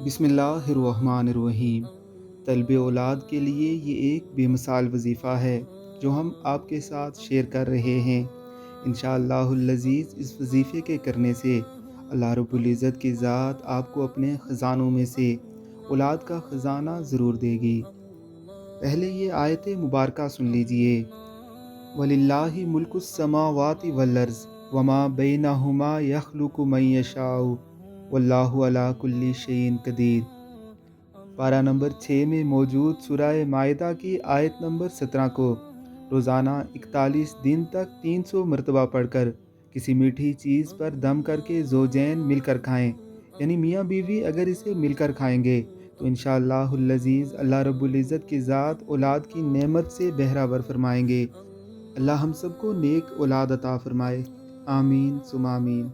بسم اللہ الرحمن الرحیم۔ طلب اولاد کے لیے یہ ایک بے مثال وظیفہ ہے جو ہم آپ کے ساتھ شیئر کر رہے ہیں۔ انشاءاللہ العزیز اس وظیفے کے کرنے سے اللہ رب العزت کی ذات آپ کو اپنے خزانوں میں سے اولاد کا خزانہ ضرور دے گی۔ پہلے یہ آیت مبارکہ سن لیجئے۔ وَلِلَّهِ مُلْكُ السَّمَاوَاتِ وَالْأَرْضِ وَمَا بَيْنَهُمَا يَخْلُقُ مَن يَشَاءُ وَاللَّهُ عَلَىٰ كُلِّ شَيْءٍ قدیر۔ پارہ نمبر 6 میں موجود سورہ مائدہ کی آیت نمبر 17 کو روزانہ 41 دن تک 300 مرتبہ پڑھ کر کسی میٹھی چیز پر دم کر کے زوجین مل کر کھائیں، یعنی میاں بیوی اگر اسے مل کر کھائیں گے تو انشاءاللہ العزیز اللہ رب العزت کی ذات اولاد کی نعمت سے بہرہ ور فرمائیں گے۔ اللہ ہم سب کو نیک اولاد عطا فرمائے، آمین ثم آمین۔